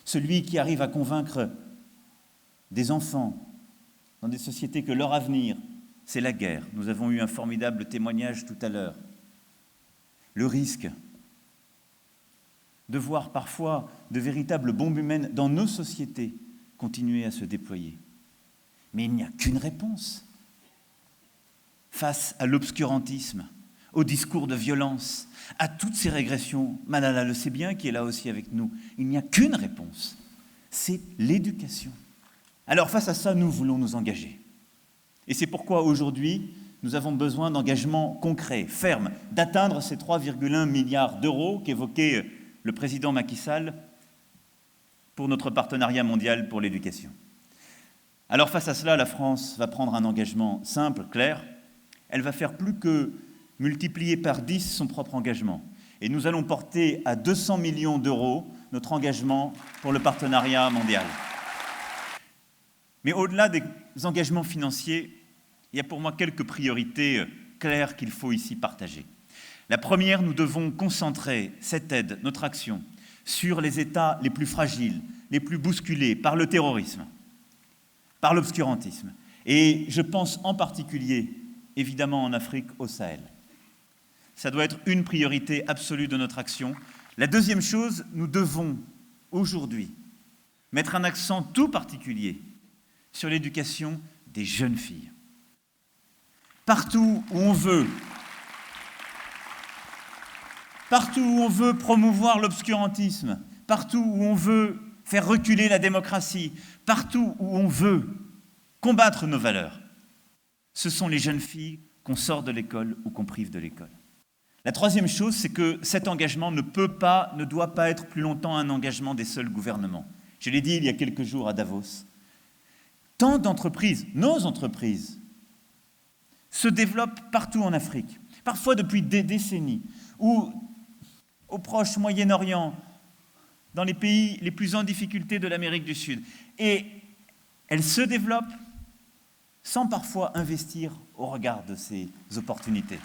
celui qui arrive à convaincre des enfants dans des sociétés que leur avenir, c'est la guerre. Nous avons eu un formidable témoignage tout à l'heure. Le risque de voir parfois de véritables bombes humaines dans nos sociétés continuer à se déployer. Mais il n'y a qu'une réponse face à l'obscurantisme, au discours de violence, à toutes ces régressions. Malala le sait bien, qui est là aussi avec nous. Il n'y a qu'une réponse, c'est l'éducation. Alors face à ça, nous voulons nous engager. Et c'est pourquoi aujourd'hui, nous avons besoin d'engagements concrets, fermes, d'atteindre ces 3,1 milliards d'euros qu'évoquait le président Macky Sall pour notre partenariat mondial pour l'éducation. Alors face à cela, la France va prendre un engagement simple, clair. Elle va faire plus que multiplier par 10 son propre engagement. Et nous allons porter à 200 millions d'euros notre engagement pour le partenariat mondial. Mais au-delà des engagements financiers, il y a pour moi quelques priorités claires qu'il faut ici partager. La première, nous devons concentrer cette aide, notre action, sur les États les plus fragiles, les plus bousculés par le terrorisme, par l'obscurantisme. Et je pense en particulier, évidemment en Afrique, au Sahel. Ça doit être une priorité absolue de notre action. La deuxième chose, nous devons aujourd'hui mettre un accent tout particulier sur l'éducation des jeunes filles. Partout où on veut promouvoir l'obscurantisme, partout où on veut faire reculer la démocratie, partout où on veut combattre nos valeurs, ce sont les jeunes filles qu'on sort de l'école ou qu'on prive de l'école. La troisième chose, c'est que cet engagement ne doit pas être plus longtemps un engagement des seuls gouvernements. Je l'ai dit il y a quelques jours à Davos. Tant d'entreprises, nos entreprises, se développent partout en Afrique, parfois depuis des décennies, ou au Proche Moyen-Orient, dans les pays les plus en difficulté de l'Amérique du Sud. Et elles se développent sans parfois investir au regard de ces opportunités.